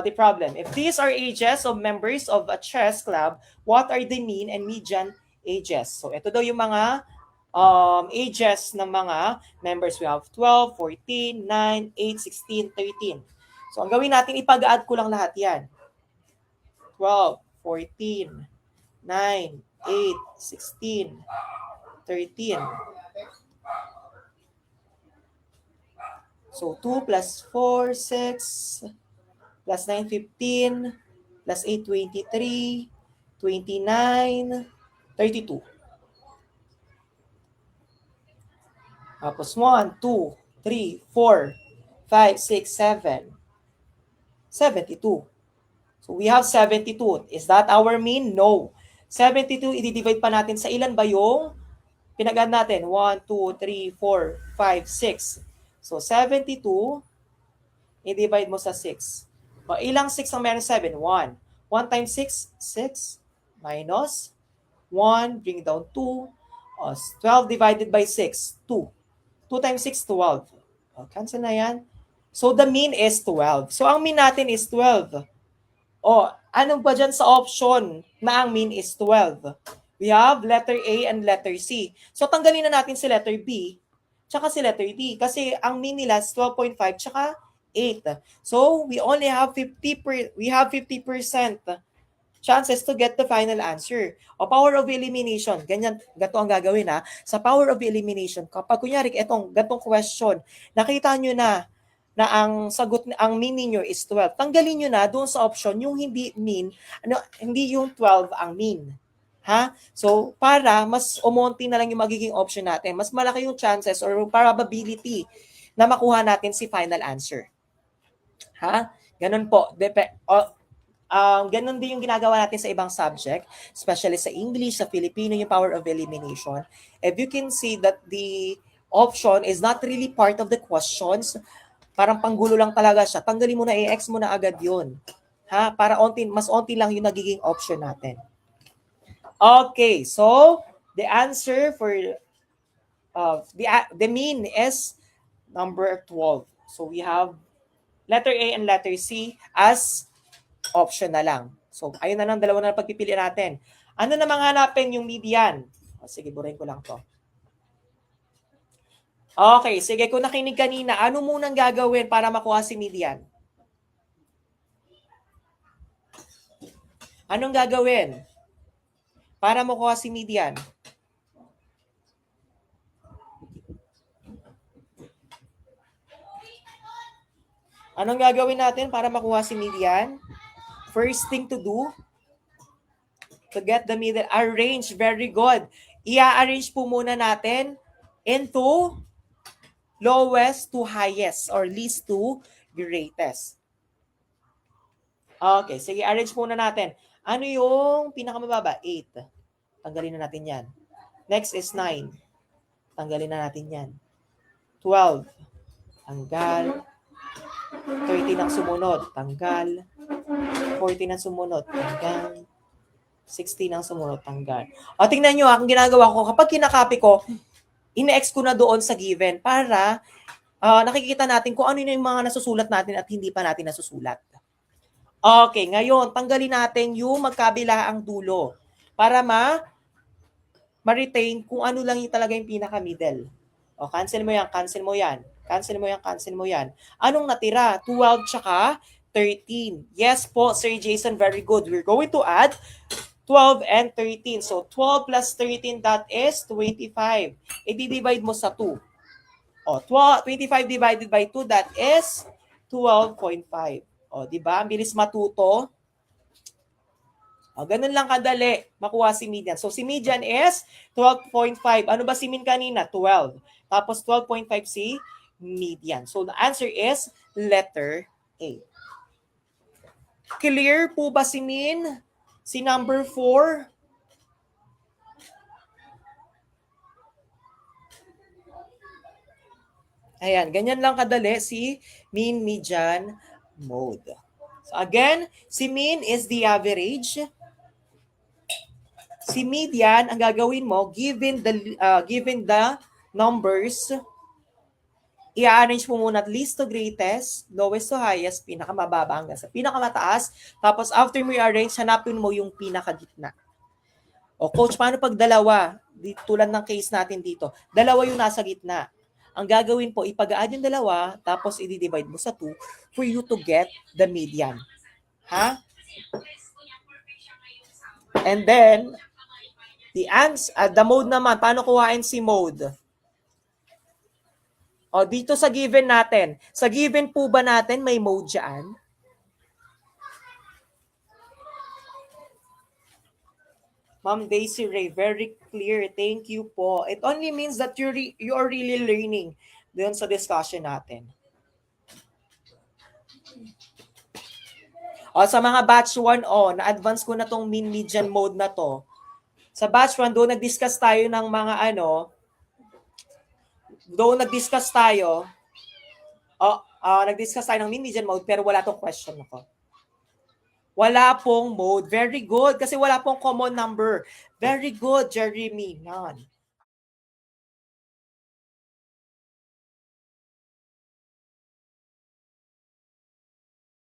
the problem. If these are ages of members of a chess club, what are the mean and median ages? So ito daw yung mga ages ng mga members. We have 12, 14, 9, 8, 16, 13. So ang gawin natin, ipag-add ko lang lahat yan. 12, 14, 9, 8, 16, 13. So 2 plus 4, 6, plus 9, 15, plus 8, 23, 29, 32. Tapos 1, 2, 3, 4, 5, 6, 7, 72. So we have 72. Is that our mean? No. 72, i-divide pa natin sa ilan ba yung pinag-add natin? 1, 2, 3, 4, 5, 6. So 72, i-divide mo sa 6. O, ilang 6 ang meron 7? 1. 1 times 6, 6. Minus 1, bring down 2. O, 12 divided by 6, 2. 2 times 6, 12. O, cancel na yan. So the mean is 12. So ang mean natin is 12. O, ano ba dyan sa option na ang mean is 12? We have letter A and letter C. So tanggalin na natin si letter B tsaka si letter D kasi ang mean nila is 12.5 tsaka 8. So we only have 50% chances to get the final answer. O power of elimination, ganyan, gato ang gagawin ha. Sa power of elimination, kapag kunyari gatong question, nakita nyo na ang sagot, ang mean niyo is 12. Tanggalin niyo na doon sa option yung hindi mean, hindi yung 12 ang mean. Ha? So, para mas umonti na lang yung magiging option natin, mas malaki yung chances or probability na makuha natin si final answer. Ha? Ganun po. Ganun din yung ginagawa natin sa ibang subject, especially sa English, sa Filipino, yung power of elimination. If you can see that the option is not really part of the questions, parang panggulo lang talaga siya, tanggalin mo na, i-X mo na agad yun. Ha? Para mas onti lang yung nagiging option natin. Okay, so the answer for the mean is number 12. So we have letter A and letter C as option na lang. So ayun na lang, dalawa na pagpipilian natin. Ano namang hanapin yung median? O, sige, burahin ko lang to. Okay, sige, kung nakinig kanina, ano munang gagawin para makuha si median? Anong gagawin para makuha si median? Anong gagawin natin para makuha si median? First thing to do, to get the median, arrange, very good. I-arrange po muna natin into lowest to highest or least to greatest. Okay, sige, arrange muna natin. Ano yung pinakamababa? 8. Tanggalin na natin yan. Next is 9. Tanggalin na natin yan. 12. Tanggal. 13 ang sumunod. Tanggal. 14 ang sumunod. Tanggal. 16 ang sumunod. Tanggal. O, tingnan nyo, ang ginagawa ko, kapag kinakopy ko, ine-X ko na doon sa given para nakikita natin kung ano yung mga nasusulat natin at hindi pa natin nasusulat. Okay, ngayon, tanggalin natin yung magkabilaang dulo para ma-retain kung ano lang yung talaga yung pinaka-middle. O, cancel mo yan, cancel mo yan. Cancel mo yan, cancel mo yan. Anong natira? 12 tsaka 13. Yes po, Sir Jason, very good. We're going to add 12 and 13. So, 12 plus 13, that is 25. I-divide mo sa 2. O, 25 divided by 2, that is 12.5. O, di ba? Ang bilis matuto. O, ganun lang kadali makuha si median. So, si median is 12.5. Ano ba si mean kanina? 12. Tapos, 12.5 si median. So, the answer is letter A. Clear po ba si mean? Si number 4? Ayan, ganyan lang kadali si mean, median, mode. So again, si mean is the average. Si median, ang gagawin mo, given the numbers, i-arrange mo muna least to greatest, lowest to highest, pinakamababa hanggang sa pinakamataas. Tapos after mo i-arrange, hanapin mo yung pinakagitna. O coach, paano pag dalawa? Tulad ng case natin dito, dalawa yung nasa gitna. Ang gagawin po, ipag-add yung dalawa, tapos i-divide mo sa 2 for you to get the median. Ha? And then, the mode naman, paano kuhain si mode? O, dito sa given natin. Sa given po ba natin, may mode dyan? Ma'am Daisy Ray, very clear. Thank you po. It only means that you are really learning doon sa discussion natin. O, sa mga batch 1, na-advance ko na tong mean median mode na to. Sa batch 1, doon nag-discuss tayo ng mga nag-discuss tayo ng mean median mode pero wala tong question ko. Wala pong mode. Very good. Kasi wala pong common number. Very good, Jeremy. None.